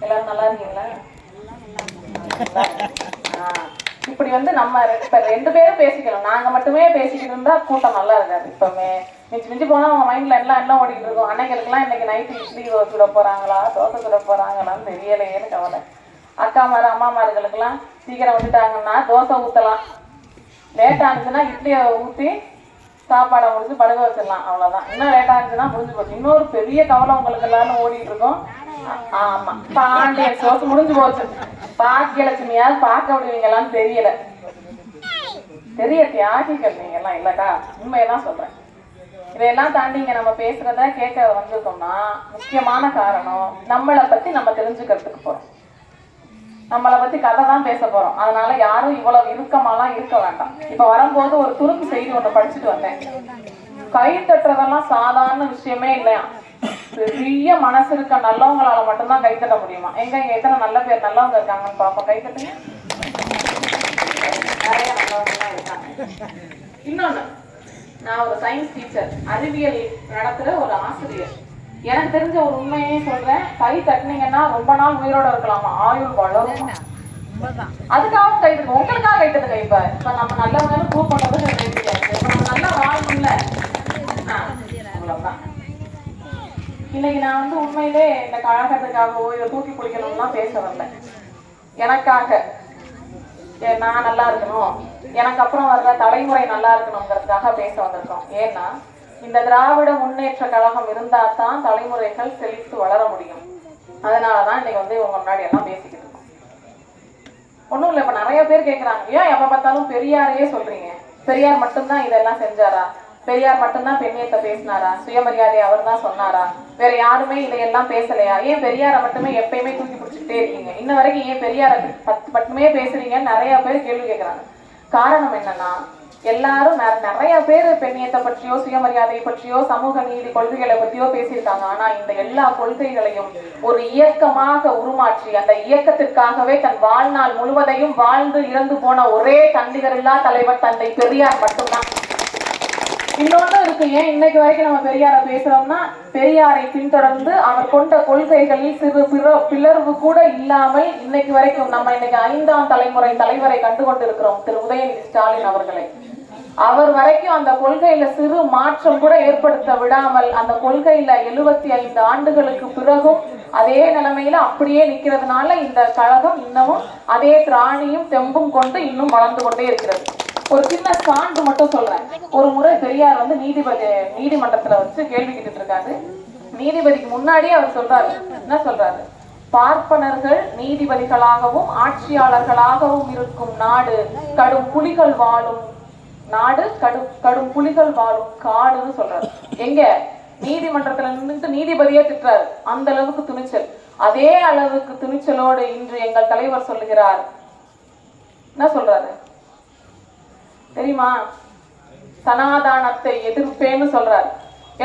எல்லாரும் நல்லா இருக்கீங்களா? இப்படி வந்து நம்ம இப்ப 2 பேரும் பேசிக்கணும். நாங்க மட்டுமே பேசிக்கிட்டு இருந்தா கூட்டம் நல்லா இருக்காது. இப்பமே மிஞ்சி மிஞ்சி போனா அவங்க மைண்ட்ல எல்லாம் ஓடிக்கிட்டு இருக்கும். அன்னைகளுக்கெல்லாம் இன்னைக்கு நைட்டு இட்லி சுட போறாங்களா, தோசை சுட போறாங்களான்னு தெரியலையேன்னு கவலை. அக்காமாரு அம்மாமார்களுக்கெல்லாம் சீக்கிரம் விட்டுட்டாங்கன்னா தோசை ஊற்றலாம், லேட்டாக இருந்துச்சுன்னா இட்லியை ஊற்றி சாப்பாடை முடிச்சு படுக்க வச்சிடலாம், அவ்வளோதான். இன்னும் லேட்டாக இருந்துச்சுன்னா முடிஞ்சு போச்சு. இன்னொரு பெரிய கவலை உங்களுக்கு எல்லாரும் ஓடிட்டு இருக்கோம். ஆமா, பாண்டியன் சோத்து முடிஞ்சு போச்சு. பாக்கியலட்சுமியாவது பார்க்க விடுவீங்களான்னு தெரியல. தெரிய தியாகிகள் நீங்க எல்லாம் இல்லக்கா, உண்மையெல்லாம் சொல்றேன். இதையெல்லாம் தாண்டி இங்க நம்ம பேசுறத கேட்க வந்திருக்கோம்னா முக்கியமான காரணம் நம்மளை பத்தி நம்ம தெரிஞ்சுக்கிறதுக்கு போறோம். நம்மளை பத்தி கதை தான் பேச போறோம். அதனால யாரும் இவ்வளவு இறுக்கமாலாம் இருக்க வேண்டாம். இப்ப வரும்போது ஒரு துருக்கு செய்தி ஒண்ணு படிச்சுட்டு வந்தேன். கை தட்டுறதெல்லாம் சாதாரண விஷயமே இல்லையா. பெரிய மனசு இருக்க நல்லவங்களால மட்டும்தான் கை தட்ட முடியுமா? எங்க இங்க எத்தனை நல்ல பேர் நல்லவங்க இருக்காங்கன்னு பாப்போம். கை தட்டுங்க. நிறைய நல்லவங்க இருக்காங்க. இன்னொன்னு, நான் ஒரு சயின்ஸ் டீச்சர், அறிவியல் நடத்துற ஒரு ஆசிரியர். எனக்கு தெரிஞ்ச ஒரு உண்மையே சொல்றேன். கை தட்டினீங்கன்னா ரொம்ப நாள் உயிரோட இருக்கலாமா, ஆயுள் வளரும். அதுக்காக கை தட்டு, உங்களுக்காக கை தட்டுங்க. இப்ப நம்ம நல்லவங்க ப்ரூவ் பண்றது நம்ம நல்லா வாழணும்ல. அவ்வளவுதான். இன்னைக்கு நான் வந்து உண்மையிலே இந்த கழகத்துக்காகவோ இதை தூக்கி பிடிக்கணும்லாம் பேச வரல. எனக்காக நான் நல்லா இருக்கணும், எனக்கு அப்புறம் வர்ற தலைமுறை நல்லா இருக்கணுங்கிறதுக்காக பேச வந்திருக்கோம். ஏன்னா இந்த திராவிட முன்னேற்ற கழகம் இருந்தா தான் தலைமுறைகள் செழித்து வளர முடியும். அதனாலதான் இன்னைக்கு வந்து இவங்க முன்னாடி எல்லாம் பேசிக்கிட்டு இருக்கோம். ஒண்ணும் இல்லை, இப்ப நிறைய பேர் கேட்கறாங்க, ஏன் எப்ப பார்த்தாலும் பெரியாரையே சொல்றீங்க? பெரியார் மட்டும்தான் இதெல்லாம் செஞ்சாரா? பெரியார் மட்டும்தான் பெண்ணியத்தை பேசினாரா? சுயமரியாதை அவர் தான் சொன்னாரா? வேற யாருமே இதையெல்லாம் பேசலையா? ஏன் பெரியாரை மட்டுமே எப்பயுமே தூக்கி பிடிச்சிக்கிட்டே இருக்கீங்க? இன்ன வரைக்கும் ஏன் பெரியாரை மட்டுமே பேசுறீங்கன்னு நிறைய பேர் கேள்வி கேட்கறாங்க. காரணம் என்னன்னா, எல்லாரும் நிறைய பேர் பெண்ணியத்தை பற்றியோ சுயமரியாதை பற்றியோ சமூக நீதி கொள்கைகளை பற்றியோ பேசியிருக்காங்க. ஆனா இந்த எல்லா கொள்கைகளையும் ஒரு இயக்கமாக உருமாற்றி அந்த இயக்கத்திற்காகவே தன் வாழ்நாள் முழுவதையும் வாழ்ந்து இறந்து போன ஒரே தன்னிகர் இல்லா தலைவர் தந்தை பெரியார் மட்டும்தான். இன்னொன்னு இருக்கு, ஏன் இன்னைக்கு வரைக்கும் நம்ம பெரியாரை பேசுறோம்னா, பெரியாரை பின்தொடர்ந்து அவர் கொண்ட கொள்கைகளில் சிறு பிளர்வு கூட இல்லாமல் இன்னைக்கு வரைக்கும் நம்ம இன்னைக்கு 5ஆம் தலைமுறை தலைவரை கண்டுகொண்டு இருக்கிறோம், திரு உதயநிதி ஸ்டாலின் அவர்களை. அவர் வரைக்கும் அந்த கொள்கையில சிறு மாற்றம் கூட ஏற்படுத்த விடாமல் அந்த கொள்கையில 75 ஆண்டுகளுக்கு பிறகும் அதே நிலைமையில அப்படியே நிக்கிறதுனால இந்த கழகம் இன்னமும் அதே திராணியும் தெம்பும் கொண்டு இன்னும் வளர்ந்து கொண்டே இருக்கிறது. ஒரு சின்ன சான்று மட்டும் சொல்றேன். ஒரு முறை பெரியார் வந்து நீதிமன்றத்துல வச்சு கேள்வி கேட்டுட்டு இருக்காரு. நீதிபதிக்கு முன்னாடியே அவர் சொல்றாரு, என்ன சொல்றாரு? பார்ப்பனர்கள் நீதிபதிகளாகவும் ஆட்சியாளர்களாகவும் இருக்கும் நாடு கடும் புலிகள் வாழும் நாடு, கடும் புலிகள் வாழும் காடுன்னு சொல்றாரு. எங்க நீதிமன்றத்துல நின்று நீதிபதியே திட்டுறாரு. அந்த அளவுக்கு துணிச்சல். அதே அளவுக்கு துணிச்சலோடு இன்று எங்கள் தலைவர் சொல்லுகிறார். என்ன சொல்றாரு தெரியுமா? சனாதானத்தை எதிர்ப்பேன்னு சொல்றாரு.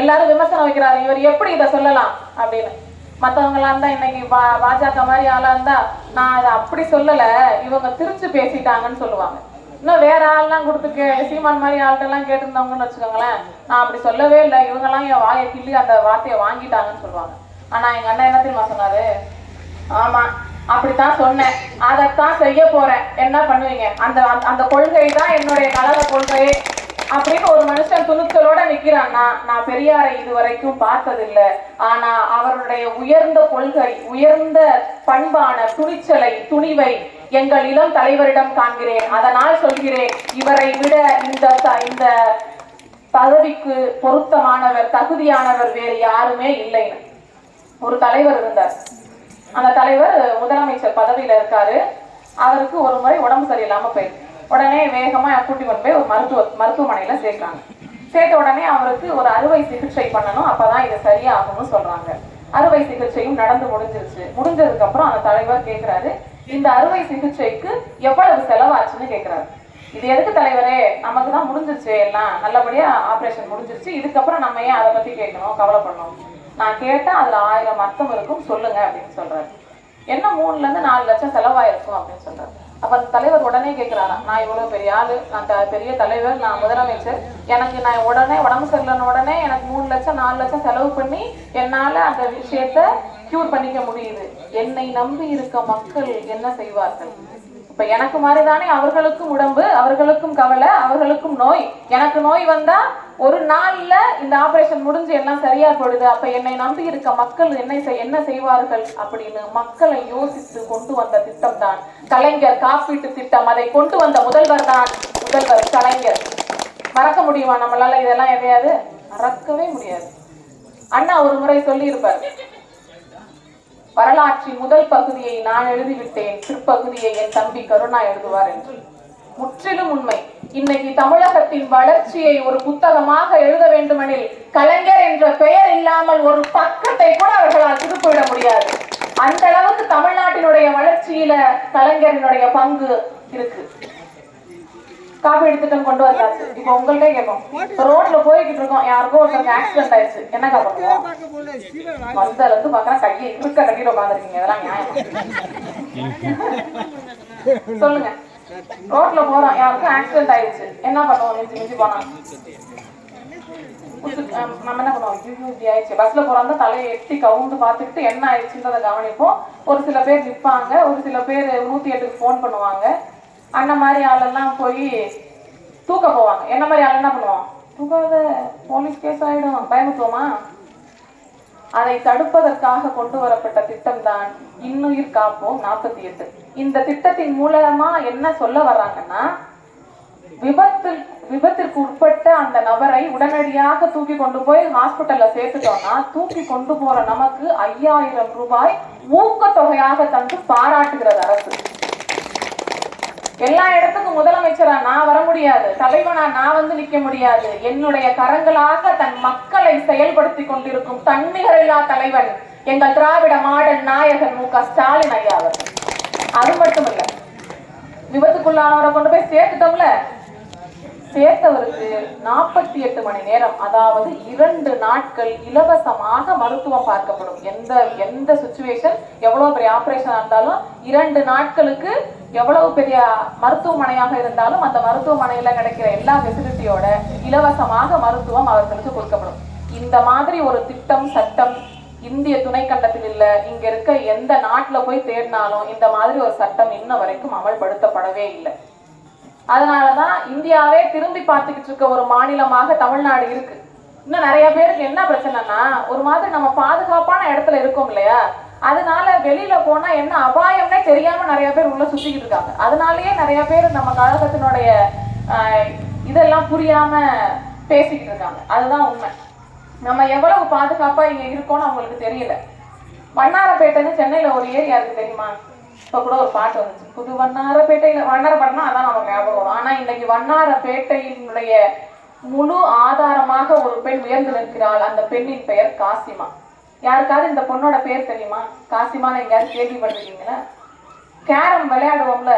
எல்லாரும் விமர்சனம் வைக்கிறாரு, இவர் எப்படி இதை சொல்லலாம் அப்படின்னு. மற்றவங்க எல்லாம் இருந்தா இன்னைக்கு பாஜக மாதிரி ஆளா இருந்தா நான் அதை அப்படி சொல்லல, இவங்க திரிச்சு பேசிட்டாங்கன்னு சொல்லுவாங்க. இன்னும் வேற ஆள்லாம் கொடுத்து சீமான் மாதிரி ஆள்கிட்டலாம் கேட்டிருந்தவங்கன்னு வச்சுக்கோங்களேன், நான் அப்படி சொல்லவே இல்லை, இவங்கெல்லாம் என் வாயை கிள்ளி அந்த வார்த்தையை வாங்கிட்டாங்கன்னு சொல்லுவாங்க. ஆனா எங்க அண்ணன் என்ன தெரியுமா சொன்னாரு? ஆமா, அப்படித்தான் சொன்னேன், அதைத்தான் செய்ய போறேன், என்ன பண்ணுவீங்க? அந்த அந்த கொள்கை தான் என்னுடைய கழக கொள்கை அப்படின்னு ஒரு மனுஷன் துணிச்சலோட நிக்கிறான்னா, நான் பெரியாரை இதுவரைக்கும் பார்த்ததில்லை. ஆனா அவருடைய உயர்ந்த கொள்கை, உயர்ந்த பண்பான துணிச்சலை, துணிவை எங்கள் இளம் தலைவரிடம் காண்கிறேன். அதனால் சொல்கிறேன், இவரை விட இந்த பதவிக்கு பொருத்தமானவர், தகுதியானவர் வேறு யாருமே இல்லைன்னு. ஒரு தலைவர் இருந்தார். அந்த தலைவர் முதலமைச்சர் பதவியில இருக்காரு. அவருக்கு ஒரு முறை உடம்பு சரியில்லாம போயிடுச்சு. உடனே வேகமா கூட்டி கொண்டு போய் ஒரு மருத்துவமனையில சேர்க்கிறாங்க. சேர்த்த உடனே அவருக்கு ஒரு அறுவை சிகிச்சை பண்ணணும், அப்பதான் இது சரியாகும்னு சொல்றாங்க. அறுவை சிகிச்சையும் நடந்து முடிஞ்சிருச்சு. முடிஞ்சதுக்கு அப்புறம் அந்த தலைவர் கேட்கிறாரு, இந்த அறுவை சிகிச்சைக்கு எவ்வளவு செலவாச்சுன்னு கேட்கிறாரு. இது எதுக்கு தலைவரே, நமக்கு தான் முடிஞ்சிருச்சு, எல்லாம் நல்லபடியா ஆபரேஷன் முடிஞ்சிருச்சு, இதுக்கப்புறம் நம்ம ஏன் அதை பத்தி கேட்கணும், கவலைப்படணும்? நான் கேட்டா அதுல 1000 அர்த்தம் இருக்கும், சொல்லுங்க அப்படின்னு சொல்றாரு. என்ன 3 லட்சம் 4 லட்சம் செலவாயிருக்கும் அப்படின்னு சொல்றாரு. அப்ப அந்த தலைவர் உடனே கேட்கிறாரா, நான் இவ்வளவு பெரிய ஆளு, நான் பெரிய தலைவர், நான் முதலமைச்சர், எனக்கு நான் உடனே உடம்பு சரியில்லைன்னு உடனே எனக்கு 3 லட்சம் 4 லட்சம் செலவு பண்ணி என்னால அந்த விஷயத்த கியூர் பண்ணிக்க முடியுது. என்னை நம்பி இருக்க மக்கள் என்ன செய்வார்கள்? இப்ப எனக்கு மாதிரிதானே அவர்களுக்கும் உடம்பு, அவர்களுக்கும் கவலை, அவர்களுக்கும் நோய். எனக்கு நோய் வந்தா ஒரு நாள்ல இந்த ஆபரேஷன் முடிஞ்சு எல்லாம் சரியா போடுது. அப்ப என்னை நம்பி இருக்க மக்கள் என்ன செய்வார்கள் அப்படின்னு மக்களை யோசித்து கொண்டு வந்த திட்டம் தான் கலைஞர் காப்பீட்டு திட்டம். அதை கொண்டு வந்த முதல்வர் தான் முதல்வர் கலைஞர். மறக்க முடியுமா நம்மளால இதெல்லாம்? எதையாவது மறக்கவே முடியாது. அண்ணா ஒரு முறை சொல்லி இருப்பார், வரலாற்றின் முதல் பகுதியை நான் எழுதிவிட்டேன், பிற்பகுதியை என் தம்பி கருணா எழுதுவார் என்று. முற்றிலும் உண்மை. இன்னைக்கு தமிழகத்தின் வளர்ச்சியை ஒரு புத்தகமாக எழுத வேண்டுமெனில் கலைஞர் என்ற பெயர் இல்லாமல் ஒரு பக்கத்தை கூட அவர்களால் திருப்பிவிட முடியாது. அந்த அளவுக்கு தமிழ்நாட்டினுடைய வளர்ச்சியில கலைஞரினுடைய பங்கு இருக்கு. காப்பீடு திட்டம் கொண்டு வந்தாச்சு. இப்ப உங்கள்கிட்ட கேட்போம், ரோட்ல போய்கிட்டு இருக்கோம், யாருக்கோ ஒருத்தருக்கு ஆக்சிடென்ட் ஆயிடுச்சு, என்னக்கா பண்ணுவோம்? வந்ததுல இருந்து பாக்குறேன் கையை இருக்க கட்டிட்டு உட்காந்துருக்கீங்க, இதெல்லாம் நியாயம்? சொல்லுங்க. ரோட்ல போறோம், யாருக்கும் ஆக்சிடென்ட் ஆயிடுச்சு, என்ன பண்ணுவோம்? மிஞ்சி போனா நம்ம என்ன பண்ணுவோம்? இப்படி ஆயிடுச்சு. பஸ்ல போறாங்க, தலையை எட்டி கவுந்து பார்த்துக்கிட்டு என்ன ஆயிடுச்சுன்றதை கவனிப்போம். ஒரு சில பேர் நிற்பாங்க, ஒரு சில பேர் 108க்கு போன் பண்ணுவாங்க. அந்த மாதிரி ஆளெல்லாம் போய் தூக்க போவாங்க. என்ன மாதிரி ஆள் என்ன பண்ணுவோம்? தூக்காத, போலீஸ் கேஸ் ஆயிடும், பயமுத்துவோமா? அதை தடுப்பதற்காக கொண்டு வரப்பட்ட திட்டம் தான் இன்னுயிர் காப்போம் 48. இந்த திட்டத்தின் மூலமா என்ன சொல்ல வர்றாங்கன்னா, விபத்திற்கு உட்பட்ட அந்த நபரை உடனடியாக தூக்கி கொண்டு போய் ஹாஸ்பிட்டல்ல சேர்த்துட்டோம்னா, தூக்கி கொண்டு போற நமக்கு 5000 ரூபாய் ஊக்கத்தொகையாக தந்து பாராட்டுகிறது அரசு. எல்லா இடத்துக்கும் முதலமைச்சரா நான் வர முடியாது, தலைவனா நான் வந்து நிக்க முடியாது. என்னுடைய கரங்களாக தன் மக்களை செயல்படுத்தி கொண்டிருக்கும் தன்னிகரில்லா தலைவன் எங்கள் திராவிட மாடல் நாயகன் மு.க. ஸ்டாலின் ஐயா அவர். அது மட்டும் இல்ல, விபத்துக்குள்ளானவரை கொண்டு போய் சேர்த்துட்டோம்ல, சேர்த்தவருக்கு 48 மணி நேரம், அதாவது 2 நாட்கள் இலவசமாக மருத்துவம் பார்க்கப்படும். எந்த சிச்சுவேஷன், எவ்வளவு பெரிய ஆபரேஷன் இருந்தாலும் 2 நாட்களுக்கு எவ்வளவு பெரிய மருத்துவமனையாக இருந்தாலும் அந்த மருத்துவமனையில கிடைக்கிற எல்லா ஃபெசிலிட்டியோட இலவசமாக மருத்துவம் அவர்களுக்கு கொடுக்கப்படும். இந்த மாதிரி ஒரு திட்டம், சட்டம் இந்திய துணைக்கண்டத்தில் இல்ல. இங்க இருக்க எந்த நாட்டுல போய் தேடினாலும் இந்த மாதிரி ஒரு சட்டம் இன்ன வரைக்கும் அமல்படுத்தப்படவே இல்லை. அதனாலதான் இந்தியாவே திரும்பி பார்த்துக்கிட்டு இருக்க ஒரு மாநிலமாக தமிழ்நாடு இருக்கு. இன்னும் நிறைய பேருக்கு என்ன பிரச்சனைனா, ஒரு மாதிரி நம்ம பாதுகாப்பான இடத்துல இருக்கோம் இல்லையா, அதனால வெளியில போனா என்ன அபாயம்னே தெரியாம நிறைய பேர் உள்ள சுத்திக்கிட்டு இருக்காங்க. அதனாலயே நிறைய பேர் நம்ம கழகத்தினுடைய இதெல்லாம் புரியாம பேசிக்கிட்டு இருக்காங்க. அதுதான் உண்மை. நம்ம எவ்வளவு பாதுகாப்பா இங்க இருக்கோம்னு அவங்களுக்கு தெரியல. வண்ணாரப்பேட்டைன்னு சென்னையில ஒரு ஏரியா இருக்கு தெரியுமா? இப்ப கூட ஒரு பாட்டு வந்துச்சு, புது வண்ணாரப்பேட்டையில. வண்ணாரப்பேட்டைனா அதான் நமக்கு ஞாபகம் வரும். ஆனா இன்னைக்கு வண்ணாரப்பேட்டையினுடைய முழு ஆதாரமாக ஒரு பெண் உயர்ந்து நிற்கிறாள். அந்த பெண்ணின் பெயர் காசிமா. யாருக்காவது இந்த பொண்ணோட பேர் தெரியுமா? காசிமான்னு எங்கேயாவது கேள்விப்பட்டிருக்கீங்களா? கேரம் விளையாடுவோம்ல,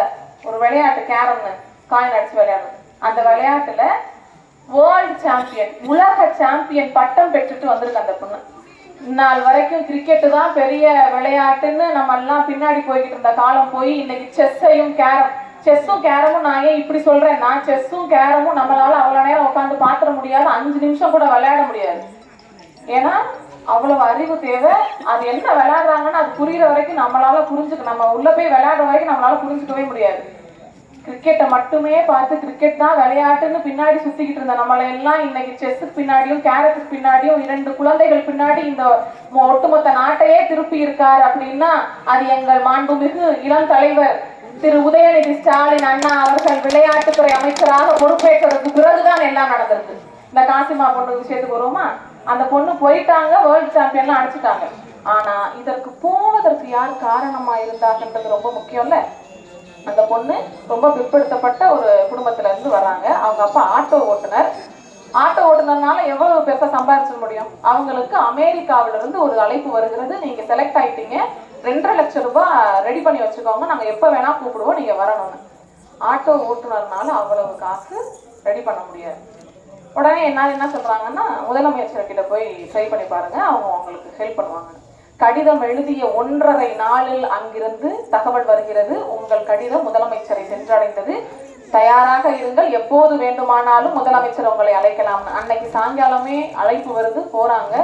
ஒரு விளையாட்டு கேரம்னு காயின் அடிச்சு விளையாடுவோம். அந்த விளையாட்டுல வேர்ல்டு சாம்பியன், உலக சாம்பியன் பட்டம் பெற்றுட்டு வந்திருக்கு அந்த பொண்ணு. இந்நாள் வரைக்கும் கிரிக்கெட்டு தான் பெரிய விளையாட்டுன்னு நம்ம எல்லாம் பின்னாடி போய்கிட்டு இருந்த காலம் போய் இன்னைக்கு செஸ்ஸும் கேரமும் நான் ஏன் இப்படி சொல்றேன்னா, செஸ்ஸும் கேரமும் நம்மளால அவ்வளவு நேரம் உட்காந்து பாத்திர முடியாது, 5 நிமிஷம் கூட விளையாட முடியாது. ஏன்னா அவ்வளவு அறிவு தேவை. அது என்ன விளையாடுறாங்கன்னு அது புரியுற வரைக்கும் நம்மளால நம்ம உள்ள போய் விளையாடுற வரைக்கும் நம்மளால புரிஞ்சுக்கவே முடியாது. கிரிக்கெட்டை மட்டுமே பார்த்து கிரிக்கெட் தான் விளையாட்டுன்னு பின்னாடி சுத்திக்கிட்டு இருந்த நம்மளை எல்லாம் இன்னைக்கு செஸ்ஸுக்கு பின்னாடியும் கேரத்துக்கு பின்னாடியும் 2 குழந்தைகள் பின்னாடி இந்த ஒட்டுமொத்த நாட்டையே திருப்பி இருக்காரு அப்படின்னா அது எங்கள் மாண்புமிகு இளம் தலைவர் திரு உதயநிதி ஸ்டாலின் அண்ணா அவர்கள் விளையாட்டுத்துறை அமைச்சராக பொறுப்பேற்றதற்கு பிறகுதான் எல்லாம் நடந்திருக்கு. இந்த காசிமா பொண்ணு விஷயத்துக்கு வருவோமா? அந்த பொண்ணு போயிட்டாங்க, வேர்ல்டு சாம்பியன்லாம் அடிச்சுட்டாங்க. ஆனா இதற்கு போவதற்கு யார் காரணமா இருந்தாங்கன்றது ரொம்ப முக்கியம்ல. அந்த பொண்ணு ரொம்ப பிற்படுத்தப்பட்ட ஒரு குடும்பத்துல இருந்து வர்றாங்க. அவங்க அப்பா ஆட்டோ ஓட்டுனர்னால எவ்வளவு பெருசா சம்பாதிச்சிட முடியும்? அவங்களுக்கு அமெரிக்காவில இருந்து ஒரு அழைப்பு வருகிறது, நீங்க செலக்ட் ஆயிட்டீங்க, 2.5 லட்சம் ரூபாய் ரெடி பண்ணி வச்சுக்கோங்க, நாங்க எப்ப வேணா கூப்பிடுவோம், நீங்க வரணும்னு. ஆட்டோ ஓட்டுனர்னால அவ்வளவு காசு ரெடி பண்ண முடியாது. உடனே என்ன சொல்றாங்கன்னா, முதலமைச்சர்கிட்ட போய் ட்ரை பண்ணி பாருங்க, அவங்க உங்களுக்கு ஹெல்ப் பண்ணுவாங்க. கடிதம் எழுதிய 1.5 நாளில் அங்கிருந்து தகவல் வருகிறது, உங்கள் கடிதம் முதலமைச்சரை சென்றடைந்தது, தயாராக இருங்கள், எப்போது வேண்டுமானாலும் முதலமைச்சர் உங்களை அழைக்கலாம். அன்னைக்கு சாயங்காலமே அழைப்பு வருது, போறாங்க.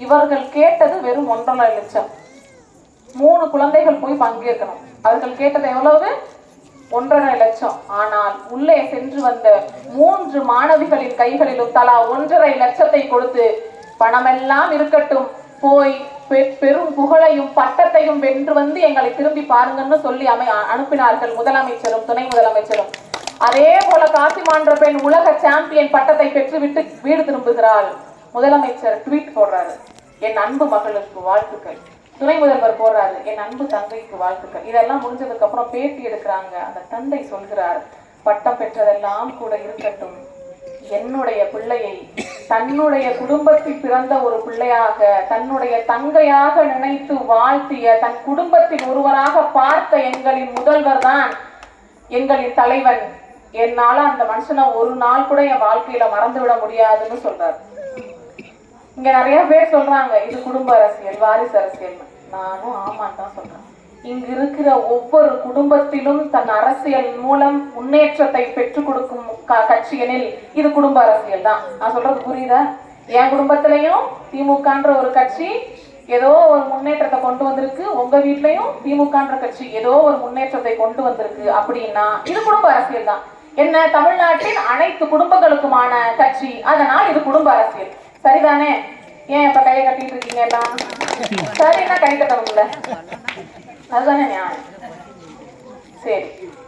இவர்கள் கேட்டது வெறும் 1.5 லட்சம். 3 குழந்தைகள் போய் பங்கேற்கணும். அவர்கள் கேட்டது எவ்வளவு? 1.5 லட்சம். ஆனால் உள்ளே சென்று வந்த 3 மாணவிகளின் கைகளிலும் தலா 1.5 லட்சத்தை கொடுத்து, பணமெல்லாம் இருக்கட்டும், போய் பெரும் புகழையும் பட்டத்தையும் வென்று வந்து எங்களை திரும்பி பாருங்கன்னு சொல்லி அனுப்பினார்கள் முதலமைச்சரும் துணை முதலமைச்சரும். அதே போல காசிமான்ற பெண் உலக சாம்பியன் பட்டத்தை பெற்றுவிட்டு வீடு திரும்புகிறாள். முதலமைச்சர் ட்வீட் போடுறாரு, என் அன்பு மகளுக்கு வாழ்த்துக்கள். துணை முதல்வர் போடுறாரு, என் அன்பு தங்கைக்கு வாழ்த்துக்கள். இதெல்லாம் முடிஞ்சதுக்கு அப்புறம் பேட்டி எடுக்கிறாங்க. அந்த தந்தை சொல்கிறார், பட்டம் பெற்றதெல்லாம் கூட இருக்கட்டும், என்னுடைய பிள்ளையை தன்னுடைய குடும்பத்தில் பிறந்த ஒரு பிள்ளையாக, தன்னுடைய தங்கையாக நினைத்து வாழ்த்திய, தன் குடும்பத்தில் ஒருவராக பார்த்த எங்களின் முதல்வர் தான் எங்களின் தலைவன். என்னால அந்த மனுஷனை ஒரு நாள் கூட என் வாழ்க்கையில மறந்து விட முடியாதுன்னு சொல்றாரு. இங்க நிறைய பேர் சொல்றாங்க இது குடும்ப அரசியல், வாரிசு அரசியல். நானும் ஆமான்னு தான் சொல்றேன். இங்கு இருக்கிற ஒவ்வொரு குடும்பத்திலும் தன் அரசியல் மூலம் முன்னேற்றத்தை பெற்றுக் கொடுக்கும் கட்சியெனில் இது குடும்ப அரசியல் தான். நான் சொல்றது புரியுதா? என் குடும்பத்திலையும் திமுகன்ற ஒரு கட்சி ஏதோ ஒரு முன்னேற்றத்தை கொண்டு வந்திருக்கு, உங்க வீட்லயும் திமுகன்ற கட்சி ஏதோ ஒரு முன்னேற்றத்தை கொண்டு வந்திருக்கு அப்படின்னா இது குடும்ப அரசியல் தான். என்ன, தமிழ்நாட்டின் அனைத்து குடும்பங்களுக்குமான கட்சி, அதனால் இது குடும்ப அரசியல். சரிதானே? ஏன் இப்ப கையை கட்டிட்டு இருக்கீங்க எல்லாம்? சரின்னா கை கட்டணும்ல, அதுதானே நியாயம். சரி,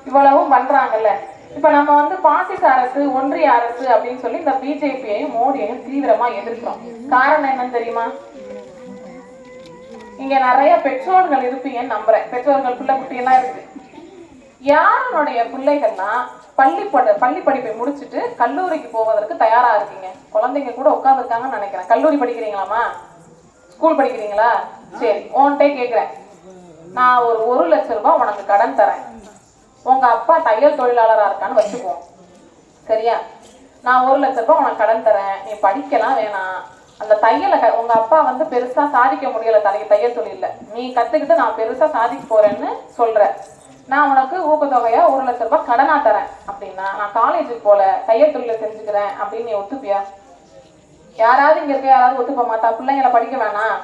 இவ்வளவும் பண்றாங்கல்ல. இப்ப நம்ம வந்து பாசிச அரசு, ஒன்றிய அரசு அப்படின்னு சொல்லி இந்த பிஜேபியையும் மோடியையும் தீவிரமா எதிர்க்கிறோம். காரணம் என்னன்னு தெரியுமா? இங்க நிறைய பெற்றோர்கள் இருப்பீங்கன்னு நம்புறேன். பெற்றோர்கள் பிள்ளை குட்டி எல்லாம் இருக்கு. யாருடைய பிள்ளைகள்லாம் பள்ளி படிப்பை முடிச்சுட்டு கல்லூரிக்கு போவதற்கு தயாரா இருக்கீங்க? குழந்தைங்க கூட உட்காந்துருக்காங்கன்னு நினைக்கிறேன். கல்லூரி படிக்கிறீங்களாமா? ஸ்கூல் படிக்கிறீங்களா? சரி, உன்கிட்ட கேட்கிறேன், நான் ஒரு 1 லட்சம் ரூபாய் உனக்கு கடன் தரேன். உங்க அப்பா தையல் தொழிலாளரா இருக்கான்னு வச்சுக்குவோம், சரியா? நான் 1 லட்சம் ரூபாய் உனக்கு கடன் தரேன், நீ படிக்கலாம் வேணாம், அந்த தையலை உங்க அப்பா வந்து பெருசா சாதிக்க முடியல தையல் தொழில, நீ கத்துக்கிட்டு நான் பெருசா சாதிக்க போறேன்னு சொல்ற. நான் உனக்கு ஊக்கத்தொகையா 1 லட்சம் ரூபாய் கடனா தரேன் அப்படின்னா, நான் காலேஜுக்கு போல தையல் தொழில செஞ்சுக்கிறேன் அப்படின்னு நீ ஒத்துப்பியா? யாராவது இங்க இருக்க யாராவது ஒத்துப்ப மாட்டா? பிள்ளைங்களை படிக்க வேணாம்,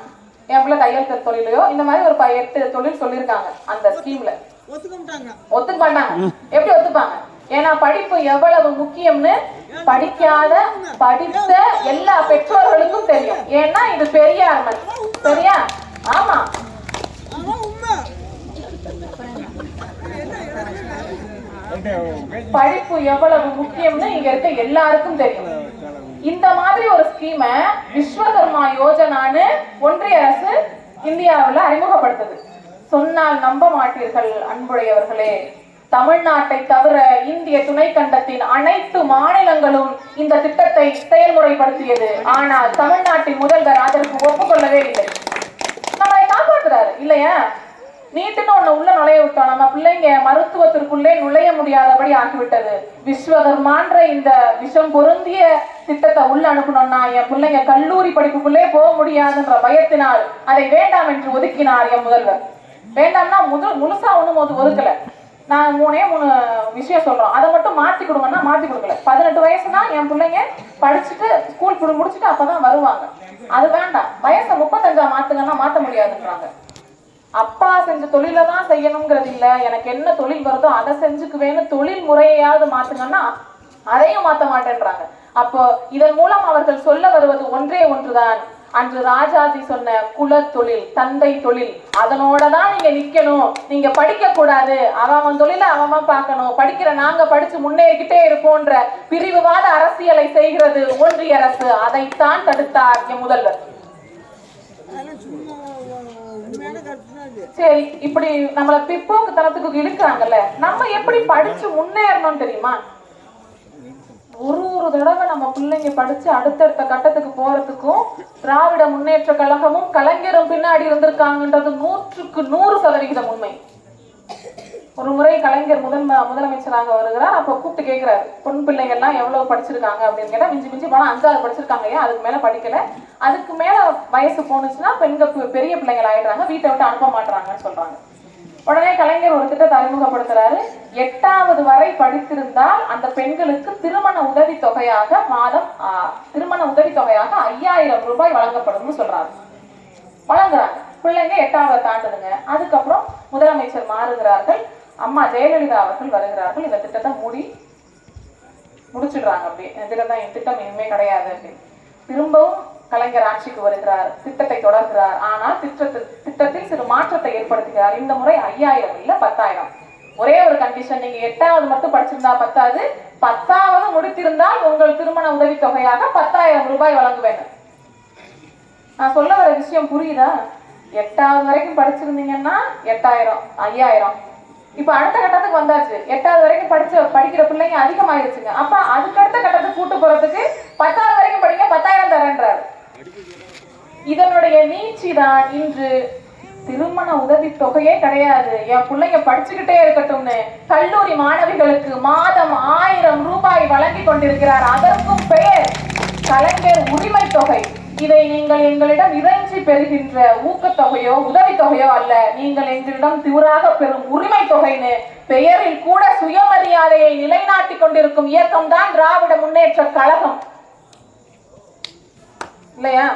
என் பிள்ளை தையல் தொழிலையோ இந்த மாதிரி ஒரு 8 தொழில் சொல்லியிருக்காங்க அந்த ஸ்கீம்ல. ஒத்துக்க மாட்டாங்க. எப்படி ஒத்துப்பாங்க? ஏன்னா படிப்பு எவ்வளவு முக்கியம்னு படித்த எல்லா பெற்றோர்களுக்கும் தெரியும். ஏன்னா இது பெரியார் மண், சரியா? ஆமா, படிப்பு எவ்வளவு முக்கியம்னு இங்க இருக்க எல்லாருக்கும் தெரியும். இந்த மாதிரி ஒரு ஸ்கீம விஸ்வகர்மா யோஜனான்னு ஒன்றிய அரசு இந்தியாவில் அறிமுகப்படுத்துது. சொன்னால் நம்ப மாட்டீர்கள் அன்புடையவர்களே, தமிழ்நாட்டை தவிர இந்திய துணை கண்டத்தின் அனைத்து மாநிலங்களும் இந்த திட்டத்தை செயல்முறைப்படுத்தியது. ஆனால் தமிழ்நாட்டின் முதல்வர் அதற்கு ஒப்புக்கொள்ளவே இல்லை. நம்மளை காப்பாற்றுறாரு இல்லையா? நீட்டுன்னு ஒண்ணு உள்ள நுழைய விட்டோம், நம்ம பிள்ளைங்க மருத்துவத்திற்குள்ளே நுழைய முடியாதபடி ஆகிவிட்டது. விஸ்வகர்மான்ற இந்த விஷம் பொருந்திய திட்டத்தை உள்ள அனுப்பணும்னா என் பிள்ளைங்க கல்லூரி படிப்புக்குள்ளே போக முடியாதுன்ற பயத்தினால் அதை வேண்டாம் என்று ஒதுக்கினார் என் முதல்வர். வேண்டாம்னா முழுசா ஒண்ணும் ஒதுக்கல. நான் 3 விஷயம் சொல்றோம், அதை மட்டும் மாத்தி கொடுங்கன்னா மாத்தி கொடுக்கல. 18 வயசுனா என் பிள்ளைங்க படிச்சுட்டு ஸ்கூல் முடிச்சுட்டு அப்பதான் வருவாங்க. அது வேண்டாம். வயசை 35 மாத்துங்கன்னா மாத்த முடியாதுன்றாங்க. அப்பா செஞ்ச தொழில தான் செய்யணுங்கிறது இல்ல, எனக்கு என்ன தொழில் வருதோ அதை செஞ்சுக்குவேன்னு தொழில் முறையாவது மாத்துங்கன்னா அதையும் மாத்த மாட்டேன்றாங்க. அப்போ இதன் மூலம் அவர்கள் சொல்ல வருவது ஒன்றே ஒன்றுதான். அன்று ராஜாஜி சொன்ன குல தொழில், தந்தை தொழில், அதனோடதான் நீங்க நிக்கணும், நீங்க படிக்க கூடாது, அவன் தொழில அவன் பார்க்கணும், படிக்கிற நாங்க படிச்சு முன்னேறிக்கிட்டே இருப்போன்ற பிரிவுவாத அரசியலை செய்கிறது ஒன்றிய அரசு. அதைத்தான் தடுத்தார் என் முதல்வர். சரி, இப்படி நம்மள பிற்போக்கு தனத்துக்கு இழுக்கிறாங்கல்ல, நம்ம எப்படி படிச்சு முன்னேறணும் தெரியுமா? ஒரு தடவை நம்ம பிள்ளைங்க படிச்சு அடுத்தடுத்த கட்டத்துக்கு போறதுக்கும் திராவிட முன்னேற்ற கழகமும் கலைஞரும் பின்னாடி இருந்திருக்காங்கன்றது 100க்கு 100% உண்மை. ஒரு முறை கலைஞர் முதலமைச்சராக வருகிறார். அப்ப கூப்பிட்டு கேட்கிறாரு, பொன் பிள்ளைங்க எல்லாம் எவ்வளவு படிச்சிருக்காங்க அப்படின்னு கேட்டா, மிஞ்சி போனா 5ஆவது படிச்சிருக்காங்க, ஏன் அதுக்கு மேல படிக்கல, அதுக்கு மேல வயசு போனுச்சுன்னா பெண்கள் பெரிய பிள்ளைகள் ஆயிடுறாங்க, வீட்டை விட்டு அனுப்ப மாட்டாங்கன்னு சொல்றாங்க. உடனே கலைஞர் ஒரு திட்டத்தை அறிமுகப்படுத்துறாரு. 8வது வரை படித்திருந்தால் அந்த பெண்களுக்கு திருமண உதவி தொகையாக 5000 ரூபாய் வழங்கப்படும் சொல்றாரு. வழங்குறாங்க. பிள்ளைங்க 8வது தாண்டுதுங்க. அதுக்கப்புறம் முதலமைச்சர் மாறுகிறார்கள், அம்மா ஜெயலலிதா அவர்கள் வருகிறார்கள். இந்த திட்டத்தை முடிச்சிடுறாங்க. அப்படி என் திட்டம் இனிமே கிடையாது அப்படின்னு. திரும்பவும் கலைஞர் ஆட்சிக்கு வருகிறார், திட்டத்தை தொடர்கிறார். ஆனால் திட்டத்தில் சிறு மாற்றத்தை ஏற்படுத்துகிறார். இந்த முறை 5000 இல்ல 10,000. ஒரே ஒரு கண்டிஷன், நீங்க 8வது மட்டும் படிச்சிருந்தா பத்தாது, 10வது முடித்திருந்தால் உங்கள் திருமண உதவித்தொகையாக 10,000 ரூபாய் வழங்குவேன். நான் சொல்ல வர விஷயம் புரியுதா? 8வது வரைக்கும் படிச்சிருந்தீங்கன்னா 8,000 5000. இப்ப அடுத்த கட்டத்துக்கு வந்தாச்சு. 8வது வரைக்கும் படிக்கிற பிள்ளைங்க அதிகமாயிருச்சுங்க. அப்ப அதுக்கு அடுத்த கட்டத்துக்கு கூட்டு போறதுக்கு 10வது வரைக்கும் படிக்க 10,000 தரேன்றாரு. இதனுடைய நீட்சி தான் இன்று திருமண உதவி தொகையே கிடையாது, என் பிள்ளைங்க படிச்சுக்கிட்டே இருக்கட்டும்னு கல்லூரி மாணவிகளுக்கு மாதம் 1000 ரூபாய் வழங்கி கொண்டிருக்கிறார். அதற்கும் பெயர் கலைஞர் உரிமை தொகை. இதை நீங்கள் எங்களிடம் இறைஞ்சி பெறுகின்ற ஊக்கத்தொகையோ உதவித்தொகையோ அல்ல, நீங்கள் எங்களிடம் திவராக பெறும் உரிமை தொகைன்னு பெயரில் கூட சுயமரியாதையை நிலைநாட்டி கொண்டிருக்கும் இயக்கம் தான் திராவிட முன்னேற்ற கழகம், இல்லையா?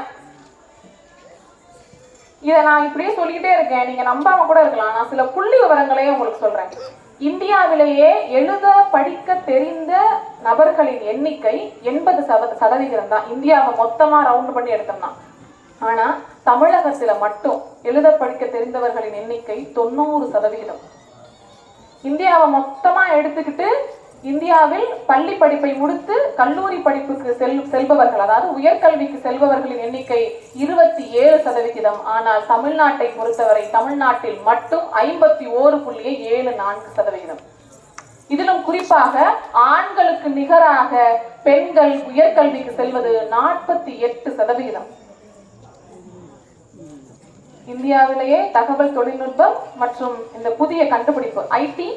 இதை நான் இப்படியே சொல்லிக்கிட்டே இருக்கேன், நீங்க நம்பாம கூட இருக்கலாம். நான் சில புள்ளி விவரங்களையும் உங்களுக்கு சொல்றேன். இந்தியாவிலேயே எழுத படிக்க தெரிந்த நபர்களின் எண்ணிக்கை 80% தான். இந்தியாவை மொத்தமா ரவுண்ட் பண்ணி எடுத்தோம்னா. ஆனா தமிழகத்துல மட்டும் எழுத படிக்க தெரிந்தவர்களின் எண்ணிக்கை 90%. இந்தியாவை மொத்தமா எடுத்துக்கிட்டு இந்தியாவில் பள்ளி படிப்பை முடித்து கல்லூரி படிப்புக்கு செல்பவர்கள், அதாவது உயர்கல்விக்கு செல்பவர்களின் எண்ணிக்கை 27%. ஆனால் தமிழ்நாட்டை பொறுத்தவரை தமிழ்நாட்டில் மட்டும் 51.74%. இதிலும் குறிப்பாக ஆண்களுக்கு நிகராக பெண்கள் உயர்கல்விக்கு செல்வது 48%. இந்தியாவிலேயே தகவல் தொழில்நுட்பம் மற்றும் இந்த புதிய கண்டுபிடிப்பு ஐடி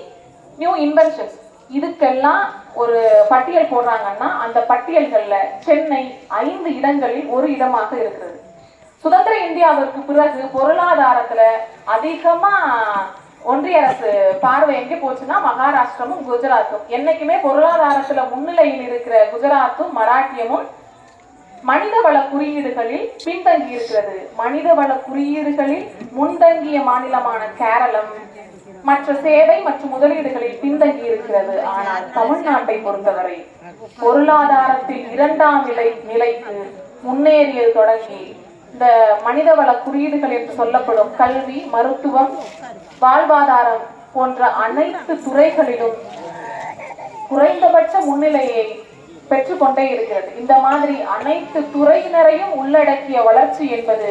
நியூ இன்வென்ஷன்ஸ் இதுக்கெல்லாம் ஒரு பட்டியல் போடுறாங்கன்னா அந்த பட்டியல்கள்ல சென்னை 5 இடங்களில் ஒரு இடமாக இருக்கிறது. சுதந்திர இந்தியாவிற்கு பிறகு பொருளாதாரத்துல அதிகமா ஒன்றிய அரசு பார்வை எங்கே போச்சுன்னா மகாராஷ்டிரமும் குஜராத்தும். என்னைக்குமே பொருளாதாரத்துல முன்னிலையில் இருக்கிற குஜராத்தும் மராட்டியமும் மனிதவள குறியீடுகளில் பின்தங்கி இருக்கிறது. மனிதவள குறியீடுகளில் முன்தங்கிய மாநிலமான கேரளம் மற்ற சேவை மற்றும் முதலீடுகளில் பின்தங்கி இருக்கிறது. ஆனால் தமிழ்நாட்டை பொறுத்தவரை பொருளாதாரத்தில் 2ஆம் நிலைக்கு முன்னேறியது தொடங்கி இந்த மனிதவள குறியீடுகள் என்று சொல்லப்படும் கல்வி, மருத்துவம், வாழ்வாதாரம் போன்ற அனைத்து துறைகளிலும் குறைந்தபட்ச முன்னிலையை பெற்றுக்கொண்டே இருக்கிறது. இந்த மாதிரி அனைத்து துறையினரையும் உள்ளடக்கிய வளர்ச்சி என்பது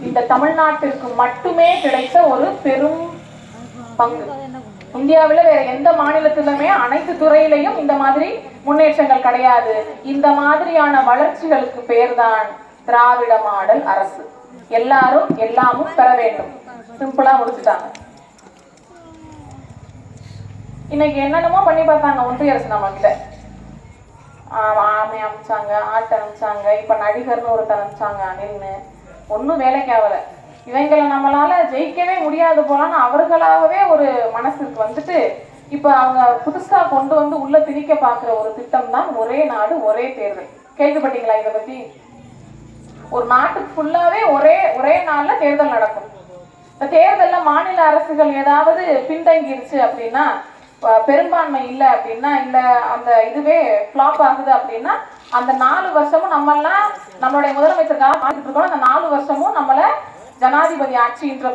இந்த தமிழ்நாட்டிற்கு மட்டுமே கிடைத்த ஒரு பெரும் பங்கு. இந்தியாவில் வேற எந்த மாநிலத்திலுமே அனைத்து துறையிலையும் இந்த மாதிரி முன்னேற்றங்கள் கிடையாது. இந்த மாதிரியான வளர்ச்சிகளுக்கு பெயர்தான் திராவிட மாடல் அரசு. எல்லாரும் எல்லாமும் பெற வேண்டும், சிம்பிளா முடிச்சுட்டாங்க. இன்னைக்கு என்னென்னமோ பண்ணி பார்த்தாங்க ஒன்றிய அரசு நம்ம கிட்ட. ஆமை அனுப்பிச்சாங்க, ஆட்டை அனுப்பிச்சாங்க, இப்ப நடிகர்னு ஒருத்தர் அனுப்பிச்சாங்க அணில்னு. ஒன்னும் வேலைக்கு ஆகல. இவங்களை நம்மளால ஜெயிக்கவே முடியாது போலான்னு அவர்களாகவே ஒரு மனசுக்கு வந்துட்டு இப்ப அவங்க புதுசா கொண்டு வந்து உள்ள திணிக்க பாக்குற ஒரு திட்டம் தான் ஒரே நாடு ஒரே தேர்தல். கேள்விப்பட்டீங்களா இதை பத்தி? ஒரு நாட்டுக்கு ஃபுல்லாவே ஒரே நாள்ல தேர்தல் நடக்கும். இந்த தேர்தல்ல மாநில அரசுகள் ஏதாவது பின்தங்கிருச்சு அப்படின்னா, பெரும்பான்மை இல்லை அப்படின்னா, இல்ல அந்த இதுவே ஃபிளாப் ஆகுது அப்படின்னா, அந்த 4 வருஷமும் நம்மளாம் நம்மளுடைய முதலமைச்சருக்காக பார்த்துட்டு இருக்கோம். அந்த 4 வருஷமும் நம்மள ஜனாதிபதி ஆட்சின்ற